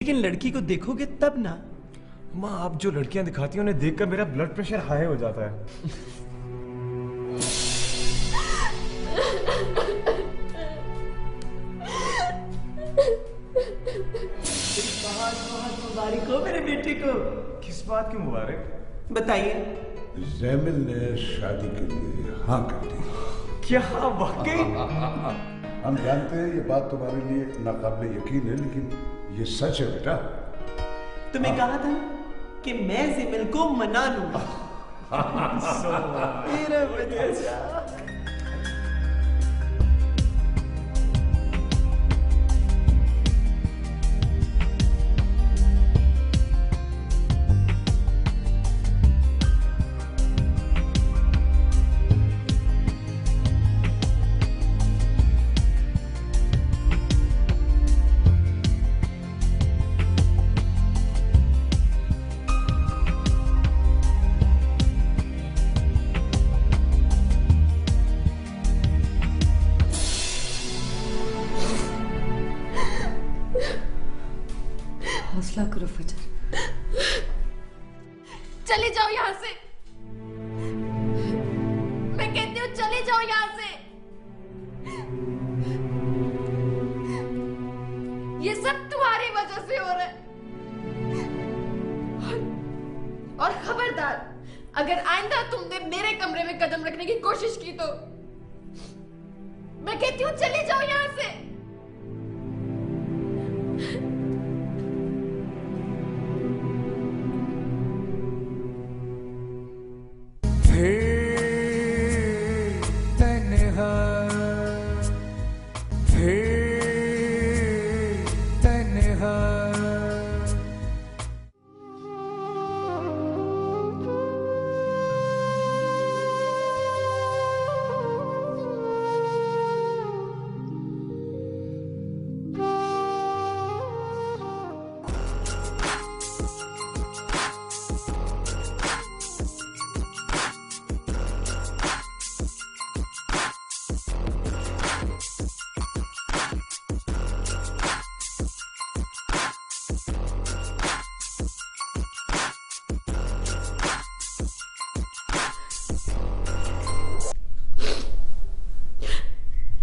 लेकिन लड़की को देखोगे तब ना। माँ, आप जो लड़कियां दिखाती हैं उन्हें देखकर मेरा ब्लड प्रेशर हाई हो जाता है। बहुत मुबारक हो मेरे बेटे को। किस बात की मुबारक? बताइए। जैमिल ने शादी के लिए हाँ कर दी। क्या वाकई? हम जानते हैं ये बात तुम्हारे लिए नाकाबिले यकीन है, लेकिन ये सच है बेटा। तुम्हें कहा था कि मैं जैमिल को मना लूंगा। मेरा बच्चा। हौसला करो फजर। चले जाओ यहाँ से। मैं कहती हूँ चले जाओ यहाँ से। ये सब तुम्हारी वजह से हो रहा है। और खबरदार, अगर आइंदा तुमने मेरे कमरे में कदम रखने की कोशिश की तो मैं कहती हूँ चले जाओ यहाँ से।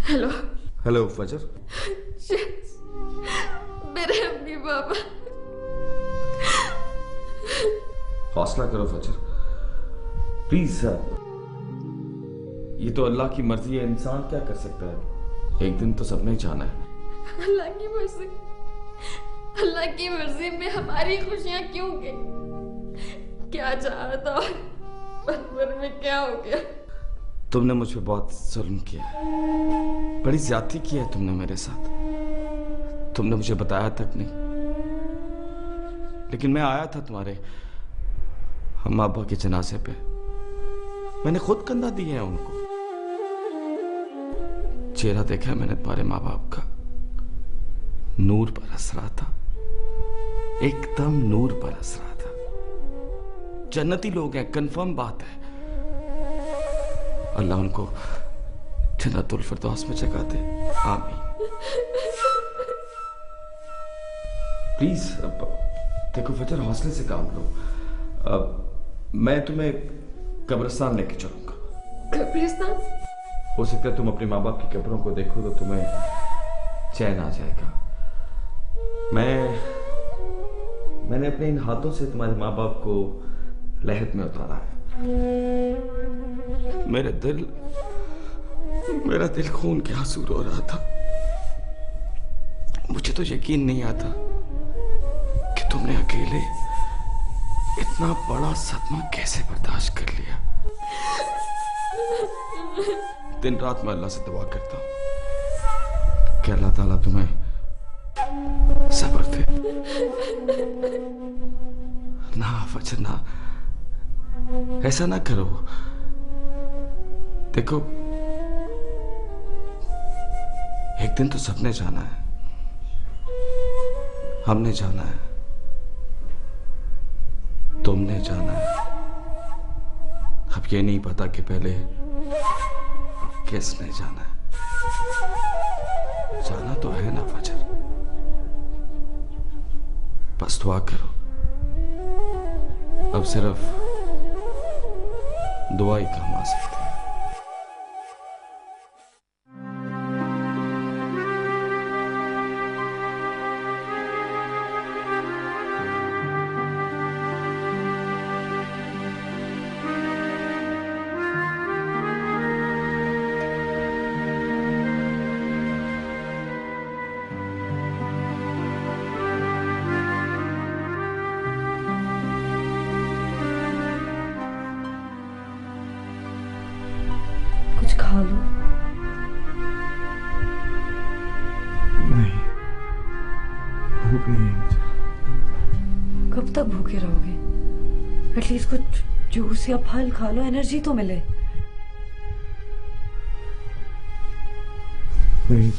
हेलो। हेलो फजर। मेरे अम्मी पापा। हौसला करो फजर, प्लीज। ये तो अल्लाह की मर्जी है, इंसान क्या कर सकता है। एक दिन तो सबने जाना है। अल्लाह की मर्जी, अल्लाह की मर्जी में हमारी खुशियां क्यों गई? क्या चाहा था और में क्या हो गया? तुमने मुझ पे बहुत जुल्म किया, बड़ी ज्यादती की है तुमने मेरे साथ। तुमने मुझे बताया तक नहीं, लेकिन मैं आया था तुम्हारे हम अब्बा के जनाजे पे। मैंने खुद कंधा दिए हैं उनको। चेहरा देखा मैंने तुम्हारे माँ बाप का, नूर बरस रहा था, एकदम नूर बरस रहा था। जन्नती लोग हैं, कंफर्म बात है। अल्लाह उनको जन्नतुल फिरदौस में जगह दे, आमीन। प्लीज देखो फजर, हौसले से काम लो। मैं तुम्हें कब्रिस्तान लेके चलूंगा। कब्रिस्तान? हो सकता है तुम अपने माँ बाप की कब्रों को देखो तो तुम्हें चैन आ जाएगा। मैंने अपने इन हाथों से तुम्हारे माँ बाप को लहद में उतारा है। मेरा दिल खून के आंसू रो रहा था। मुझे तो यकीन नहीं आता कि तुमने अकेले इतना बड़ा सदमा कैसे बर्दाश्त कर लिया। दिन रात मैं अल्लाह से दुआ करता हूं कि अल्लाह ताला तुम्हें सब्र दे। ना फजर ना, ऐसा ना करो। देखो एक दिन तो सबने जाना है, हमने जाना है, तुमने जाना है। अब ये नहीं पता कि पहले किसने जाना है। जाना तो है ना फजर। बस दुआ करो, अब सिर्फ दुआ ही काम आ सकती है। कुछ खा लो। नहीं, भूख नहीं है मुझे। कब तक भूखे रहोगे? एटलीस्ट कुछ जूस या फल खा लो, एनर्जी तो मिले। नहीं,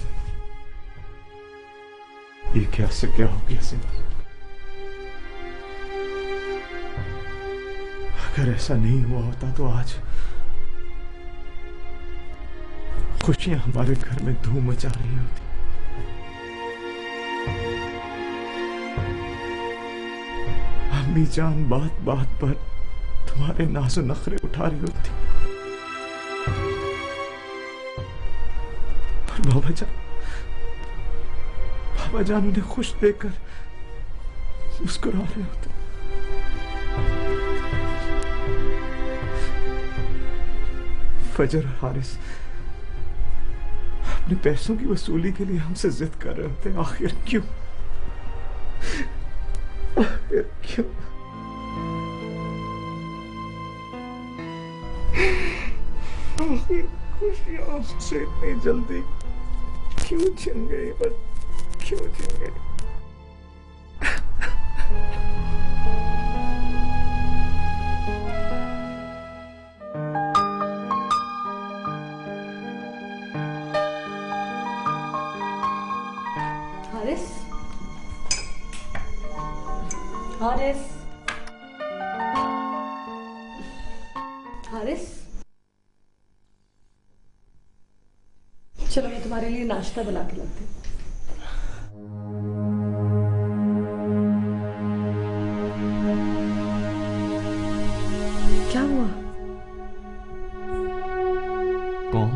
ये क्या से क्या हो गया सिमरन? अगर ऐसा नहीं हुआ होता तो आज खुशियां हमारे घर में धूम मचा रही होती। अम्मी जान बात बात पर तुम्हारे नाज़ो नखरे उठा रही होती और बाबा जान उन्हें खुश देखकर मुस्कुरा रहे होते। फजर और हारिस अपने पैसों की वसूली के लिए हमसे जिद कर रहे होते। आखिर क्यों? आखिर क्यों? आखिर खुशियां हमसे इतनी जल्दी क्यों छिन गई? बस क्यों छिन गई? हारिस, हारिस, हारिस, चलो मैं तुम्हारे लिए नाश्ता बना के लाती हूँ। क्या हुआ? कौन?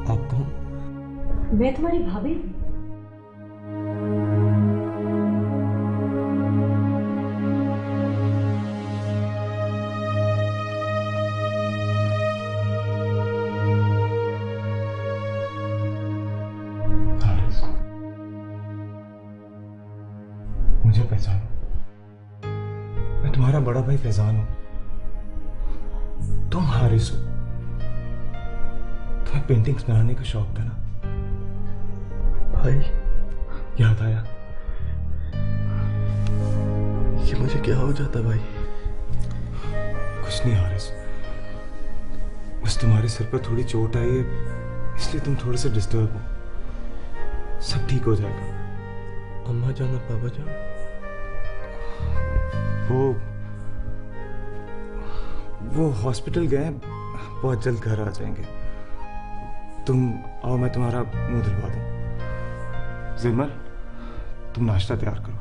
आप कौन? मैं तुम्हारी भाभी हूँ। हारिस, मुझे पहचानो, मैं तुम्हारा बड़ा भाई फैजान हूं। तुम हारिस हो। तुम्हें पेंटिंग्स बनाने का शौक था ना भाई? याद आया? ये मुझे क्या हो जाता भाई? कुछ नहीं हारिस, बस तुम्हारे सिर पर थोड़ी चोट आई है, इसलिए तुम थोड़े से डिस्टर्ब हो। सब ठीक हो जाएगा। अम्मा जान और पापा जान वो हॉस्पिटल गए, बहुत जल्द घर आ जाएंगे। तुम आओ, मैं तुम्हारा मुंह दिलवा दूं। जिमल, तुम नाश्ता तैयार करो।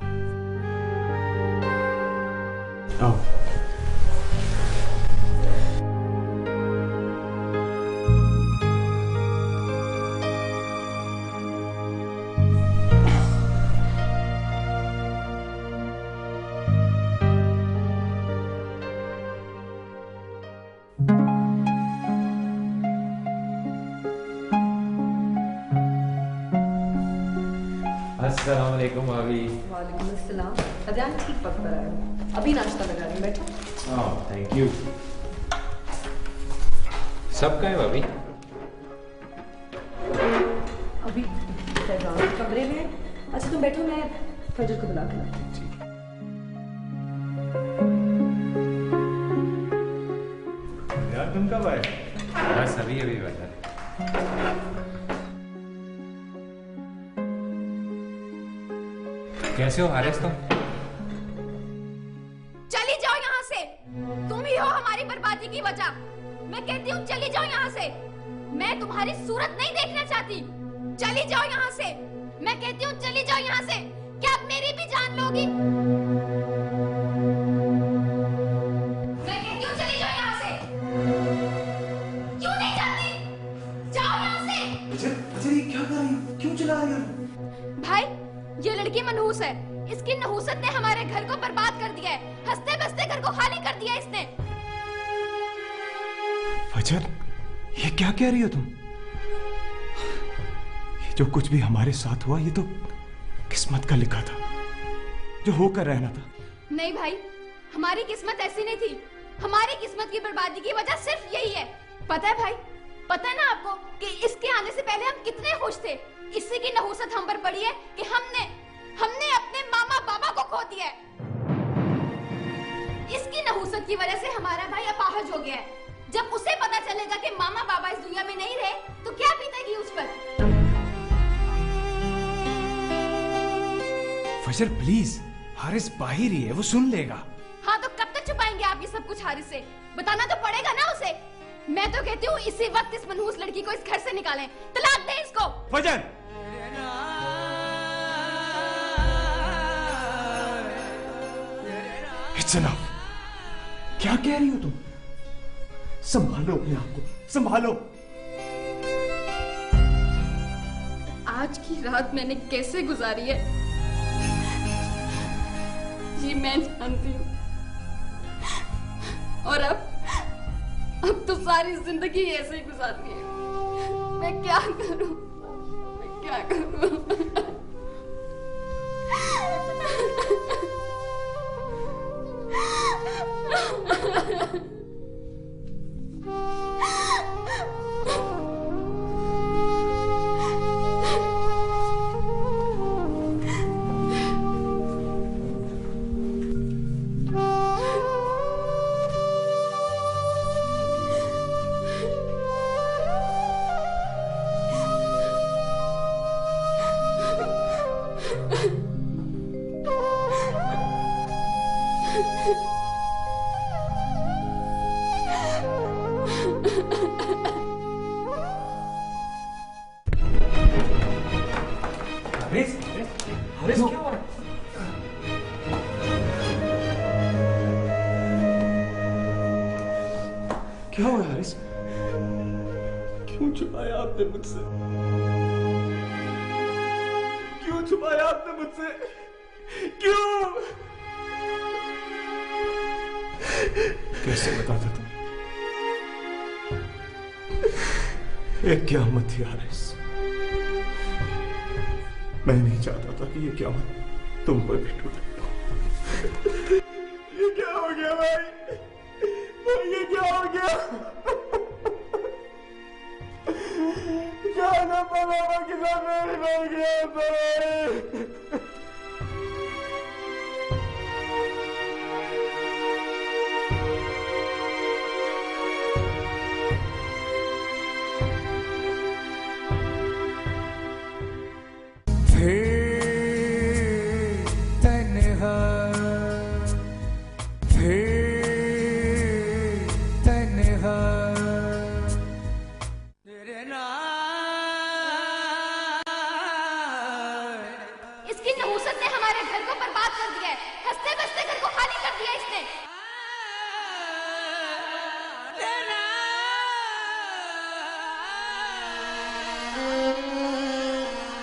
आओ। अस्सलाम वालेकुम भाभी। वालेकुम अस्सलाम। अजान ठीक वक्त पर आया। अभी नाश्ता बना रही हूँ, बैठो। Thank you. सब का है भाभी? अभी फैजान के कमरे में। अच्छा तुम बैठो, मैं फजर को बुला के लाती हूँ। यार तुम कब आए? बस अभी अभी बैठा। कैसे हो हारिस तुम? चली जाओ यहाँ से। तुम ही हो हमारी बर्बादी की वजह। मैं कहती हूँ चली जाओ यहाँ से। मैं तुम्हारी सूरत नहीं देखना चाहती। चली जाओ यहाँ से। मैं कहती हूँ चली जाओ यहाँ से। क्या आप मेरी भी जान लोगी? मैं कहती हूँ चली जाओ यहाँ से। क्यों नहीं जाती? जाओ यहाँ से। अच्छा ये क्या कर रही हो? क्यों चला रही हो? भाई ये लड़की मनहूस है। इसकी नहूसत ने हमारे घर को बर्बाद कर दिया है। हंसते बसते घर को खाली कर दिया इसने। फजर, ये क्या कह रही हो तुम? ये जो कुछ भी हमारे साथ हुआ ये तो किस्मत का लिखा था, जो होकर रहना था। नहीं भाई, हमारी किस्मत ऐसी नहीं थी। हमारी किस्मत की बर्बादी की वजह सिर्फ यही है। पता है भाई, पता है ना आपको कि इसके आने से पहले हम कितने खुश थे। इसी की नहूसत हम पर पड़ी है कि हमने अपने मामा बाबा को खो दिया है। इसकी नहूसत की वजह से हमारा भाई अपाहज हो गया है। जब उसे पता चलेगा कि मामा बाबा इस दुनिया में नहीं रहे तो क्या बीतेगी उस पर। फजर प्लीज, हारिस बाहर ही है, वो सुन लेगा। हाँ तो कब तक छुपाएंगे आप ये सब कुछ हारिस से? बताना तो पड़ेगा ना उसे। मैं तो कहती हूँ इसी वक्त इस मनहूस लड़की को इस घर से निकालें। तलाक दें इसको। फजर, इट्स इनफ। क्या कह रही हो तुम? संभालो अपने आप को, संभालो। आज की रात मैंने कैसे गुजारी है ये मैं जानती हूँ। और अब तो सारी जिंदगी ऐसे ही गुजारनी है। मैं क्या करूं? मैं क्या करूं? क्या हुआ हारिस? क्यों छुपाया आपने मुझसे? क्यों छुपाया आपने मुझसे? क्यों? कैसे बताता तुम? एक क़यामत थी हारिस। मैं नहीं चाहता था कि ये क़यामत तुम पर भी टूटे। ये क्या हो गया भाई? ये क्या हो गया? जाना पापा के साथ मेरी बन गया भाई। इसकी नहूसत ने हमारे घर को बर्बाद कर दिया है। हंसते बसते घर को खाली कर दिया इसने।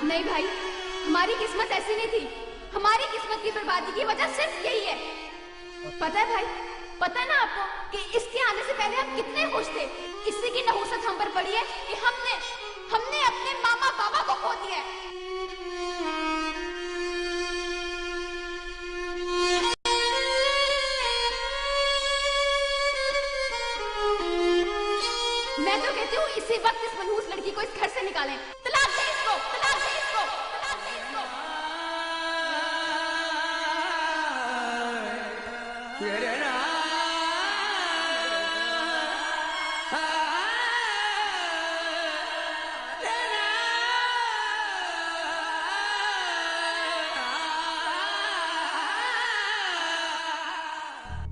नहीं भाई, हमारी किस्मत ऐसी नहीं थी। हमारी किस्मत की बर्बादी की वजह सिर्फ यही है। पता है भाई, पता है ना आपको कि इसके आने से पहले हम कितने खुश थे। इसी की नहूसत हम पर पड़ी है कि हमने अपने मामा बाबा को खो दिया है। मैं तो कहती हूँ इसी वक्त इस मनहूस लड़की को इस घर से निकालें। तलाक दे इसको, तलाक दे इसको, तलाक दे इसको।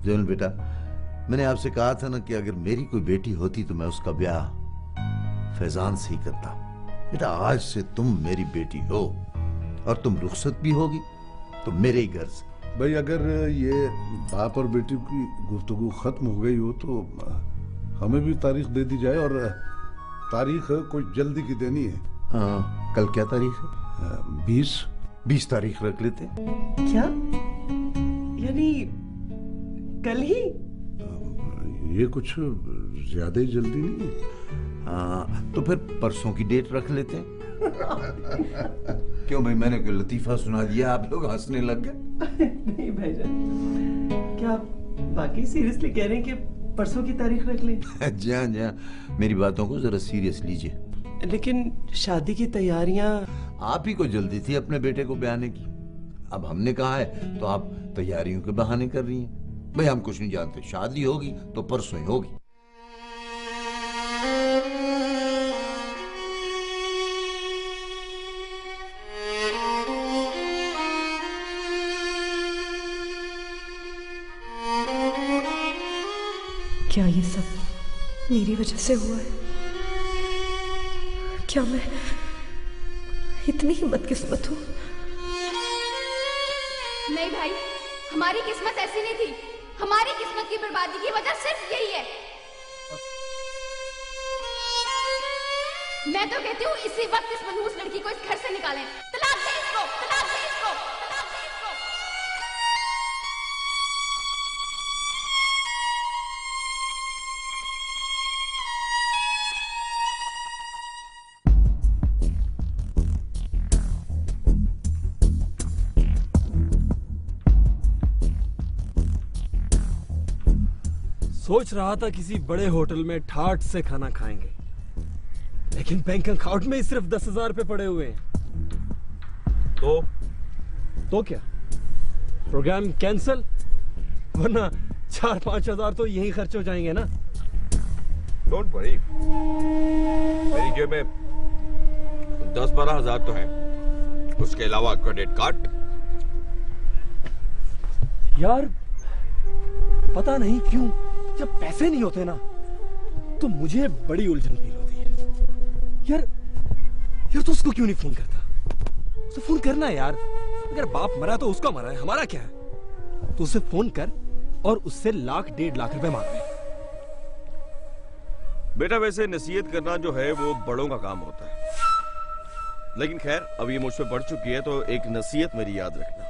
जोन बेटा, मैंने आपसे कहा था ना कि अगर मेरी कोई बेटी होती तो मैं उसका ब्याह फैजान से ही करता। बेटा आज से तुम मेरी बेटी हो और तुम रुखसत भी होगी तो मेरे ही घर से। भाई अगर ये बाप और बेटी की गुफ्तगू खत्म हो गई हो तो हमें भी तारीख दे दी जाए, और तारीख कोई जल्दी की देनी है। हाँ, कल क्या तारीख है? 20 तारीख रख लेते। क्या यानी कल ही? ये कुछ ज्यादा ही जल्दी नहीं है। हाँ, तो फिर परसों की डेट रख लेते हैं। क्यों भाई, मैंने कोई लतीफा सुना दिया, आप लोग हंसने लग गए? नहीं भाईजान, क्या आप बाकी सीरियसली कह रहे हैं कि परसों की तारीख रख लें? जी हाँ, मेरी बातों को जरा सीरियस लीजिए। लेकिन शादी की तैयारियां। आप ही को जल्दी थी अपने बेटे को ब्याने की, अब हमने कहा है तो आप तैयारियों के बहाने कर रही हैं। भाई हम कुछ नहीं जानते, शादी होगी तो परसों ही होगी। क्या ये सब मेरी वजह से हुआ है? क्या मैं इतनी ही बदकिस्मत हूँ? नहीं भाई, हमारी किस्मत ऐसी नहीं थी। हमारी किस्मत की बर्बादी की वजह सिर्फ यही है। मैं तो कहती हूँ इसी वक्त इस मनहूस लड़की को इस घर से निकालें। तलाक दे इसको, तलाक दे इसको, तलाक दे इसको। सोच रहा था किसी बड़े होटल में ठाठ से खाना खाएंगे, लेकिन बैंक अकाउंट में ही सिर्फ 10,000 रुपए पड़े हुए हैं। तो क्या, प्रोग्राम कैंसल, वरना 4-5 हजार तो यही खर्च हो जाएंगे ना। डोंट वरी, मेरी जेब में 10-12 हजार तो है, उसके अलावा क्रेडिट कार्ड। यार पता नहीं क्यों जब पैसे नहीं होते ना तो मुझे बड़ी उलझन फील होती है। यार तो उसको क्यों नहीं फोन करता? उसे फोन करना है यार। अगर बाप मरा तो उसका मरा है, हमारा क्या है? तो उसे फोन कर और उससे 1,00,000-1,50,000 रुपए मांग ले। बेटा वैसे नसीहत करना जो है वो बड़ों का काम होता है, लेकिन खैर अब ये मुझ पे पड़ चुकी है तो एक नसीहत मेरी याद रखना।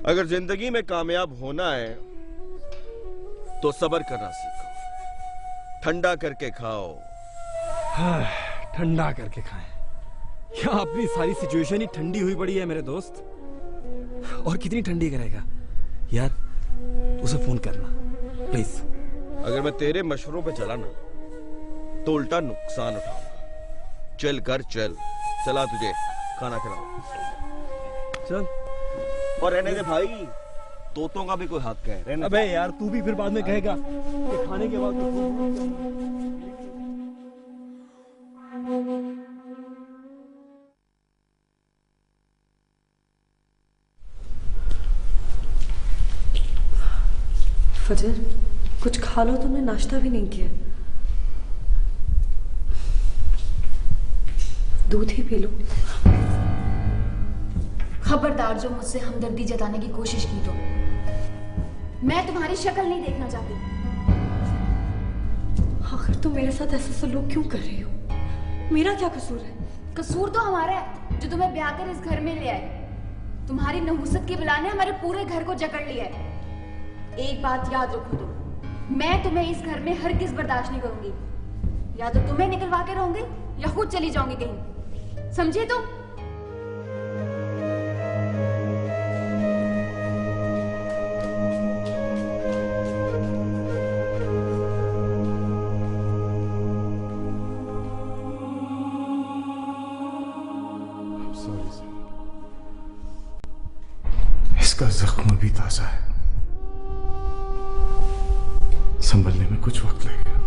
अगर जिंदगी में कामयाब होना है तो सब्र करना सीखो, ठंडा करके खाओ। हाँ, ठंडा करके खाएं। क्या अपनी सारी सिचुएशन ही ठंडी हुई पड़ी है मेरे दोस्त, और कितनी ठंडी करेगा यार? उसे फोन करना प्लीज। अगर मैं तेरे मशवरों पे चला ना तो उल्टा नुकसान उठाऊंगा। चल कर चल, चला तुझे खाना खिलाऊं। चल। और रहने दे भाई, तोतों का भी कोई हक है। अबे यार तू भी फिर बाद में कहेगा कि खाने के बाद फजर, कुछ खा लो, तुमने नाश्ता भी नहीं किया। दूध ही पी लो। खबरदार जो मुझसे हमदर्दी जताने की कोशिश की तो मैं तुम्हारी शक्ल नहीं देखना चाहती। आखिर तुम मेरे साथ ऐसा सलूक क्यों कर रही हो? मेरा क्या कसूर है? कसूर तो हमारा है जो तुम्हें ब्याह कर इस घर में ले आए। तुम्हारी नहुसत की बला ने हमारे पूरे घर को जकड़ लिया है। एक बात याद रखो तुम, मैं तुम्हें इस घर में हरगिज़ बर्दाश्त नहीं करूंगी। या तो तुम्हें निकलवा के रहूंगी या खुद चली जाऊंगी कहीं, समझे? तो इसका जख्म भी ताजा है, संभलने में कुछ वक्त लगेगा।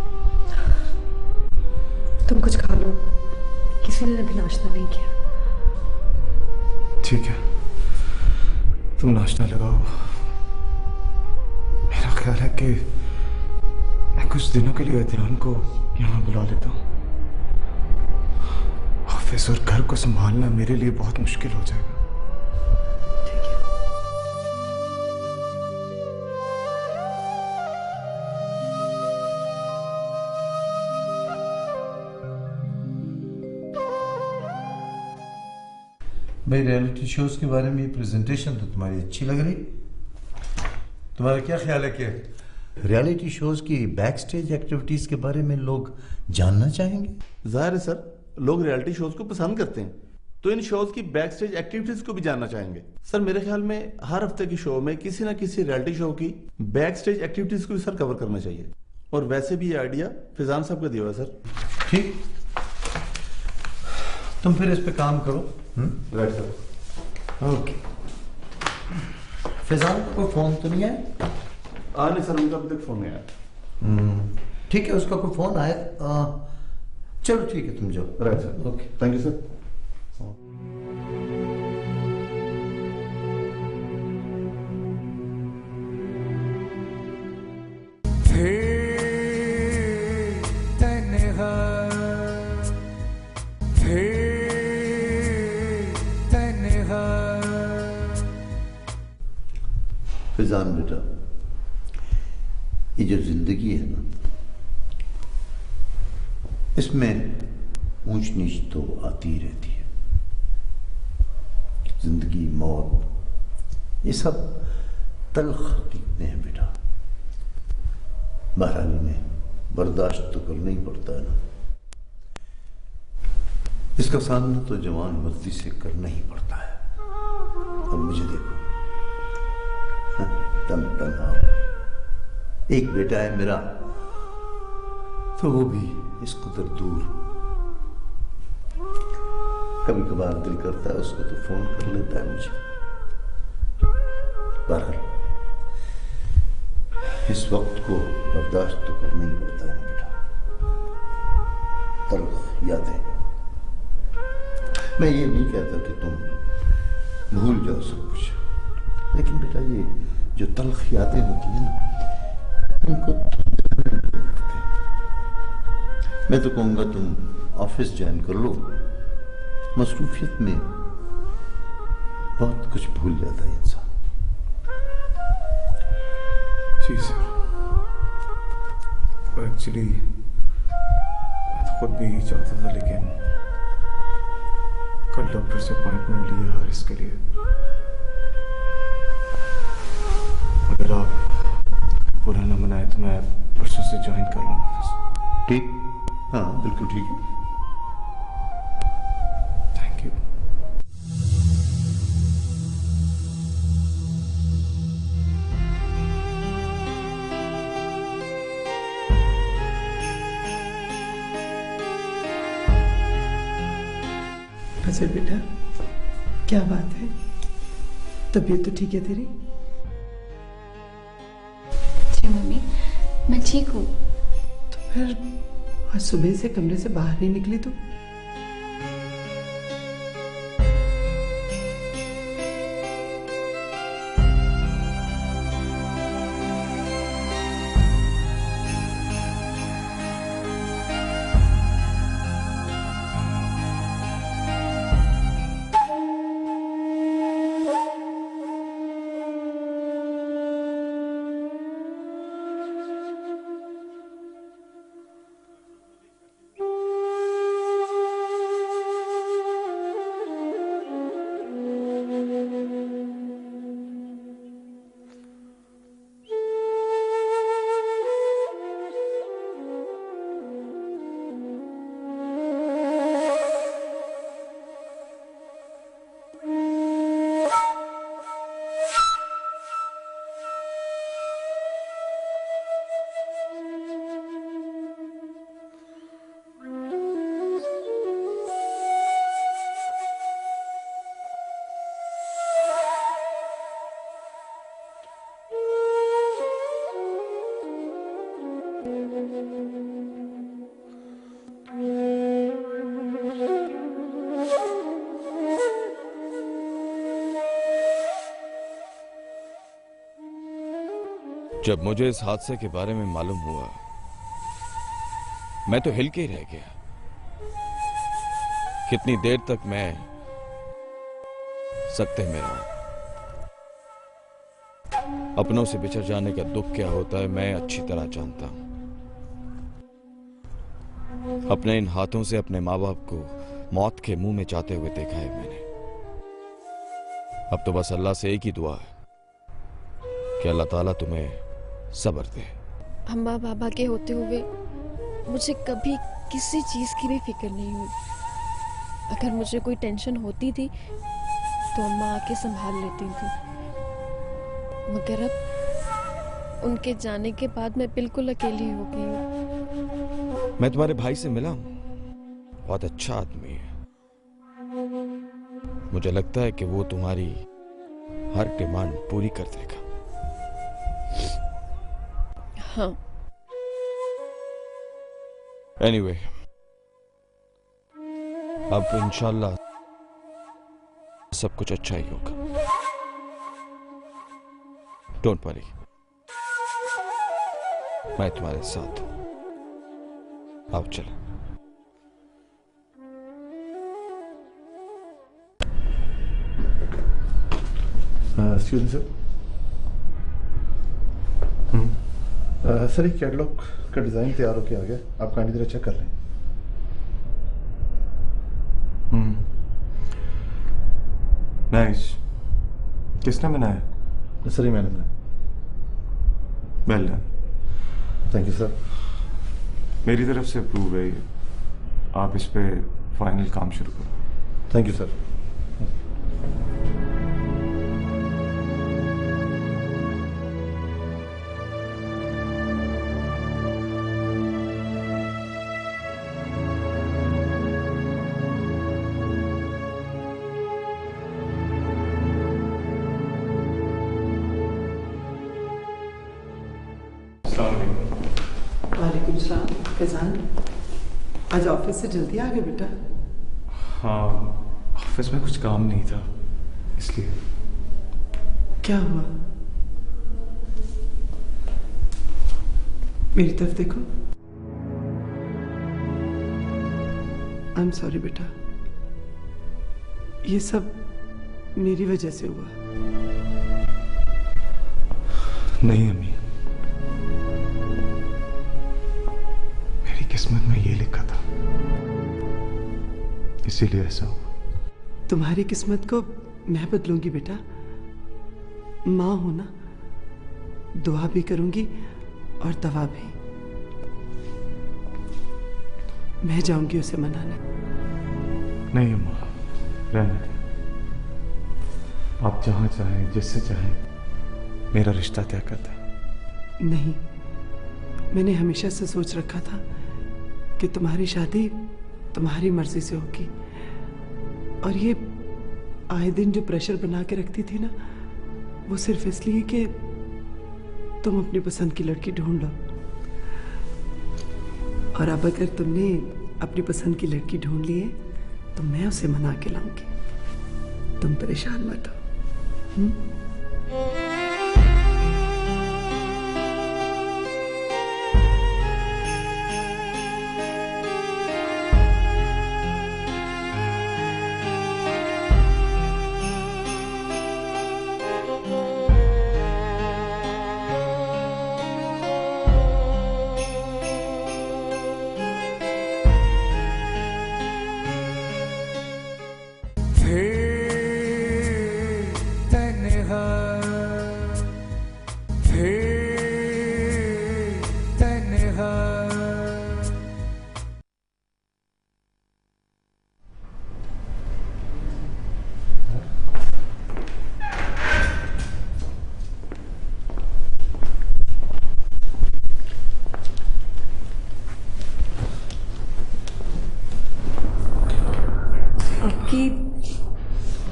तुम कुछ खा लो, किसी ने अभी नाश्ता नहीं किया। ठीक है, तुम नाश्ता लगाओ। मेरा ख्याल है कि मैं कुछ दिनों के लिए ध्यान को यहाँ बुला लेता हूँ, और ऑफिस और घर को संभालना मेरे लिए बहुत मुश्किल हो जाएगा। भाई रियलिटी शोज के बारे में ये प्रेजेंटेशन तो तुम्हारी अच्छी लग रही। तुम्हारा क्या ख्याल है कि रियलिटी शोज की बैक स्टेज एक्टिविटीज के बारे में लोग जानना चाहेंगे? जाहिर है सर, लोग रियलिटी शोज को पसंद करते हैं, तो इन शोज की बैक स्टेज एक्टिविटीज को भी जानना चाहेंगे। सर मेरे ख्याल में हर हफ्ते की शो में किसी ना किसी रियलिटी शो की बैक स्टेज एक्टिविटीज को भी सर कवर करना चाहिए। और वैसे भी ये आइडिया फैजान साहब का दिया हुआ है सर। ठीक, तुम फिर इस पे काम करो। Right sir. ओके। फैजान को कोई फोन तो नहीं आया? नहीं सर, उनका अभी तक फोन नहीं आया। ठीक है, उसका कोई फोन आए। चलो ठीक है, तुम जाओ। Right sir. Okay, thank you sir. Faizan बेटा, ये जो जिंदगी है ना, इसमें ऊंच नीच तो आती ही रहती है। जिंदगी, मौत, ये सब तल्ख हकीकतें हैं बेटा। बहरहाल इन्हें बर्दाश्त तो करना ही पड़ता है ना। इसका सामना तो जवान मर्दी से करना ही पड़ता है। अब मुझे देखो, तन तन्हा, एक बेटा है मेरा, तो वो भी इस कदर दूर। कभी कभार दिल करता है उसको तो फोन कर लेता है मुझे। बहरहाल इस वक्त को बर्दाश्त तो करना ही पड़ता है ना बेटा। तल्ख यादें। मैं ये नहीं कहता कि तुम भूल जाओ सब कुछ, लेकिन बेटा ये जो तल्ख यादें होती है ना, उनको करते। मैं तो कहूंगा तुम ऑफिस ज्वाइन कर लो। मसरूफियत में बहुत कुछ भूल जाता है इंसान। जी सर, एक्चुअली मैं खुद भी यही चाहता था, लेकिन कल डॉक्टर से अपॉइंटमेंट लिया हारिस के लिए। अगर आप बुरा न मनाए तो मैं परसों से ज्वाइन कर लूँगा। ठीक? हाँ बिल्कुल ठीक है। Thank you. अच्छा बेटा, क्या बात है? तबीयत तो ठीक है तेरी? जी मम्मी, मैं ठीक हूँ। तो फिर आज सुबह से कमरे से बाहर नहीं निकली तू? जब मुझे इस हादसे के बारे में मालूम हुआ, मैं तो हिल के ही रह गया कितनी देर तक मैं सकते में रहूं। अपनों से बिछड़ जाने का दुख क्या होता है मैं अच्छी तरह जानता हूं। अपने इन हाथों से अपने माँ बाप को मौत के मुंह में जाते हुए देखा है मैंने। अब तो बस अल्लाह से एक ही दुआ है कि अल्लाह ताला तुम्हें सब्र दे। अम्मा बाबा के होते हुए मुझे कभी किसी चीज की भी फिक्र नहीं हुई। अगर मुझे कोई टेंशन होती थी तो अम्मा आके संभाल लेती थी, मगर अब उनके जाने के बाद मैं बिल्कुल अकेली हो गई हूँ। मैं तुम्हारे भाई से मिला हूं, बहुत अच्छा आदमी है। मुझे लगता है कि वो तुम्हारी हर डिमांड पूरी कर देगा। हाँ। एनीवे, अब इंशाल्लाह सब कुछ अच्छा ही होगा। डोंट वरी, मैं तुम्हारे साथ हूं। आओ चलो। Excuse me sir. सर ये कैटलॉग का डिजाइन तैयार होके आ गया, आप काइंडली जरा चेक कर लें। नाइस। किसने बनाया? सर ये मैंने बनाया। Well done. Thank you sir. मेरी तरफ से अप्रूव है ये। आप इस पे फाइनल काम शुरू करो। Thank you sir. वालेकुम सलाम। फैजान, आज ऑफिस से जल्दी आ गए बेटा? हाँ, ऑफिस में कुछ काम नहीं था इसलिए। क्या हुआ? मेरी तरफ देखो। आई एम सॉरी बेटा, ये सब मेरी वजह से हुआ। नहीं अम्मी, किस्मत में ये लिखा था, इसीलिए ऐसा हुआ। तुम्हारी किस्मत को मैं बदलूंगी बेटा। माँ हो ना, दुआ भी करूंगी और दवा भी। मैं जाऊंगी उसे मनाने। नहीं अम्मा, रहने दे। आप जहां चाहें, जिससे चाहें, मेरा रिश्ता तय करता है। नहीं, मैंने हमेशा से सोच रखा था कि तुम्हारी शादी तुम्हारी मर्जी से होगी, और ये आए दिन जो प्रेशर बना के रखती थी ना, वो सिर्फ इसलिए कि तुम अपनी पसंद की लड़की ढूंढ लो। और अब अगर तुमने अपनी पसंद की लड़की ढूंढ ली है तो मैं उसे मना के लाऊंगी। तुम परेशान मत हो।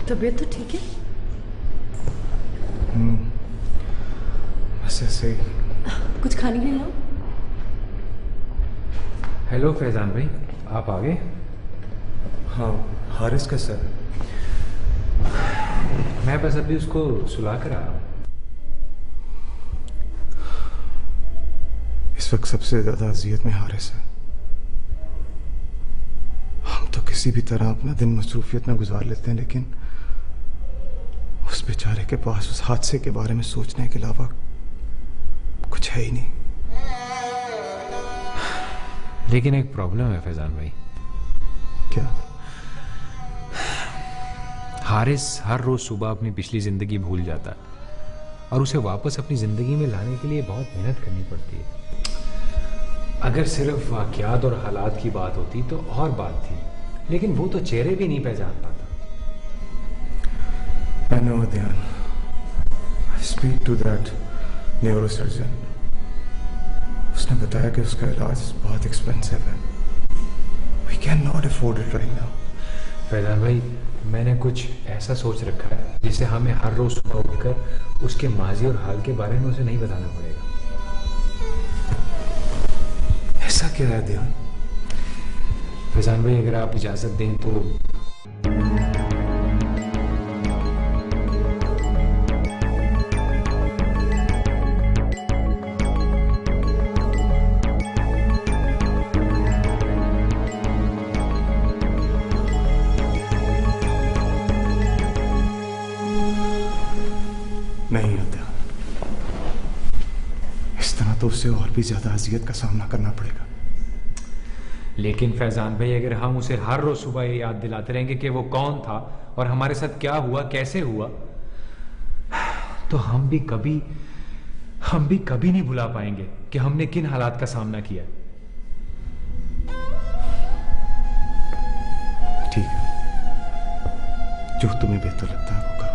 तबीयत तो ठीक है? बस ऐसे ही। कुछ खाने के लिए लाओ। हेलो फैजान भाई, आप आ गए? हाँ, हारिस का सर। मैं बस अभी उसको सुला कर आ रहा हूँ। इस वक्त सबसे ज्यादा अजियत में हारिस है। हम तो किसी किसी भी तरह अपना दिन मसरूफियत में गुजार लेते हैं, लेकिन उस बेचारे के पास उस हादसे के बारे में सोचने के अलावा कुछ है ही नहीं। लेकिन एक प्रॉब्लम है फैजान भाई। क्या? हारिस हर रोज सुबह अपनी पिछली जिंदगी भूल जाता है और उसे वापस अपनी जिंदगी में लाने के लिए बहुत मेहनत करनी पड़ती है। अगर सिर्फ वाकयात और हालात की बात होती तो और बात थी, लेकिन वो तो चेहरे भी नहीं पहचान पाता। I know, Dhyan. I speak to that neurosurgeon. उसने बताया कि उसका इलाज बहुत एक्सपेंसिव है। We cannot afford it right now. Faizan भाई, मैंने कुछ ऐसा सोच रखा है जिसे हमें हर रोज सुबह उठकर उसके माजी और हाल के बारे में उसे नहीं बताना पड़ेगा। ऐसा क्या है ध्यान? फैजान भाई, अगर आप इजाजत दें तो नहीं होता। इस तरह तो उसे और भी ज्यादा अजियत का सामना करना पड़ेगा। लेकिन फैजान भाई, अगर हम उसे हर रोज सुबह ये याद दिलाते रहेंगे कि वो कौन था और हमारे साथ क्या हुआ, कैसे हुआ, तो हम भी कभी नहीं भुला पाएंगे कि हमने किन हालात का सामना किया। ठीक है, जो तुम्हें बेहतर लगता है वो करो।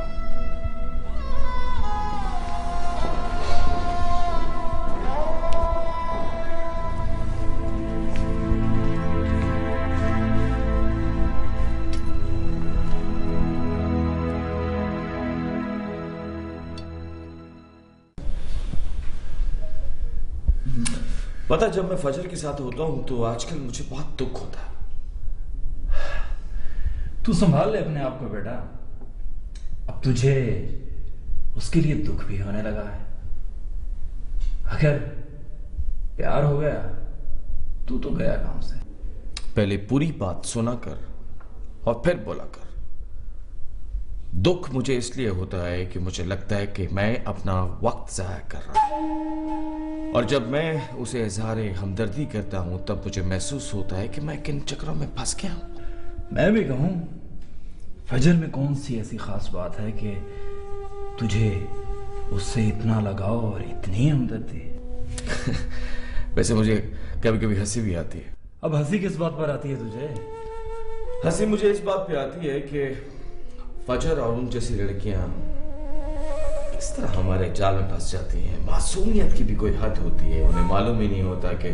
पता, जब मैं फजर के साथ होता हूं तो आजकल मुझे बहुत दुख होता है। तू संभाल ले अपने आप को बेटा, अब तुझे उसके लिए दुख भी होने लगा है। अगर प्यार हो गया तू तो गया काम से। पहले पूरी बात सुना कर और फिर बोला कर। दुख मुझे इसलिए होता है कि मुझे लगता है कि मैं अपना वक्त जाया कर रहा हूं, और जब मैं उसे इज़हारे हमदर्दी करता हूं तब मुझे महसूस होता है कि मैं किन चक्रों में फंस गया हूं। मैं भी कहूं, फजर में कौन सी ऐसी खास बात है कि तुझे उससे इतना लगाव और इतनी हमदर्दी? वैसे मुझे कभी कभी हंसी भी आती है। अब हंसी किस बात पर आती है तुझे? हंसी मुझे इस बात पे आती है कि फजर और उन जैसी लड़कियां किस तरह हमारे जाल में फंस जाती हैं। मासूमियत की भी कोई हद होती है, उन्हें मालूम ही नहीं होता कि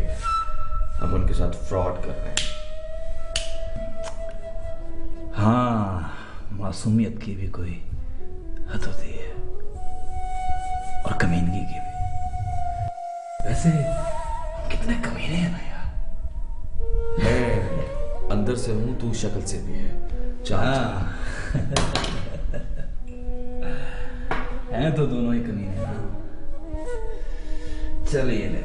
हम उनके साथ फ्रॉड कर रहे हैं। हाँ, मासूमियत की भी कोई हद होती है, और कमीनगी की भी। वैसे हम कितने कमीने हैं ना यार। मैं अंदर से हूं, तू शक्ल से भी है। हैं तो दोनों ही कमीने ना। चल ये ले।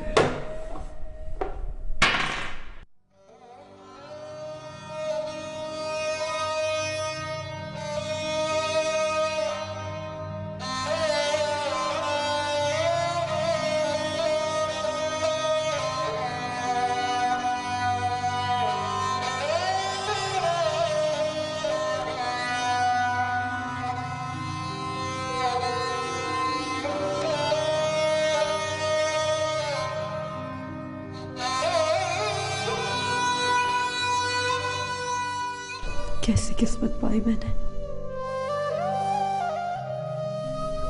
कैसी किस्मत पाई मैंने,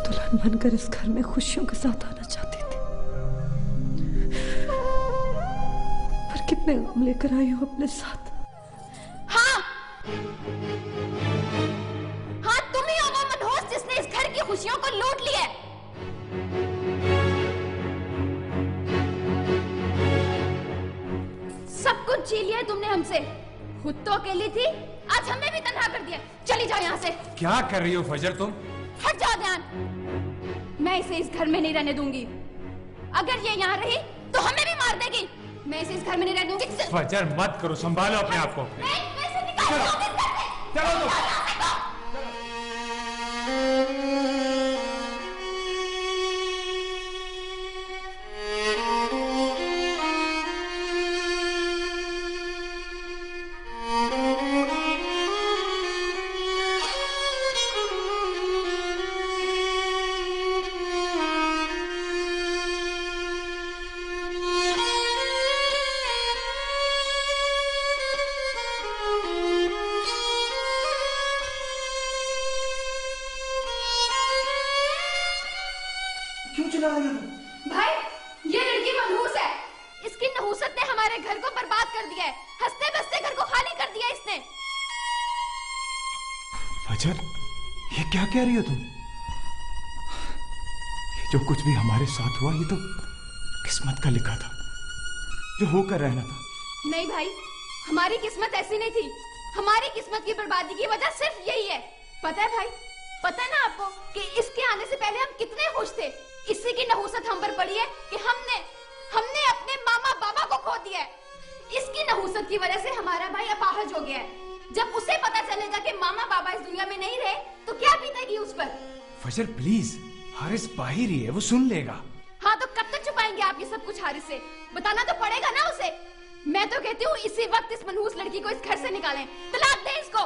दुल्हन बनकर इस घर में खुशियों के साथ आना चाहती थी, पर कितने गम लेकर आई हूं अपने साथ। हाँ, हाँ, तुम ही हो वो मनहूस जिसने इस घर की खुशियों को लूट लिया है। सब कुछ छीन लिया है तुमने हमसे। खुद तो अकेली थी, आज हमें भी तन्हा कर दिया। चली जाओ यहाँ से। क्या कर रही हो फजर तुम? हट जाओ ध्यान, मैं इसे इस घर में नहीं रहने दूंगी। अगर ये यहाँ रही तो हमें भी मार देगी। मैं इसे इस घर में नहीं रहने दूंगी। फजर मत करो, संभालो अपने आप को। मैं इसे निकाल चलो चलो क्यों चिल्ला रही हो तुम? भाई ये लड़की मनहूस है। इसकी नहूसत ने हमारे घर को बर्बाद कर दिया है। हंसते बसते घर को खाली कर दिया इसने। फजर, ये क्या कह रही हो तुम? ये जो कुछ भी हमारे साथ हुआ ये तो किस्मत का लिखा था, जो होकर रहना था। नहीं भाई, हमारी किस्मत ऐसी नहीं थी। हमारी किस्मत की बर्बादी की वजह सिर्फ यही है। पता है भाई, पता है ना आपको कि इसके आने से पहले हम कितने खुश थे। इसी की नहूसत हम पर पड़ी है कि हमने अपने मामा बाबा को खो दिया है। इसकी नहूसत की वजह से हमारा भाई अपाहज हो गया है। जब उसे पता चलेगा कि मामा बाबा इस दुनिया में नहीं रहे तो क्या बीतेगी उस पर। फजर प्लीज, हारिस बाहर ही है, वो सुन लेगा। हाँ तो कब तक छुपाएंगे आप ये सब कुछ हारिस से? बताना तो पड़ेगा ना उसे। मैं तो कहती हूँ इसी वक्त इस मनहूस लड़की को इस घर से निकालें, तलाक दें इसको।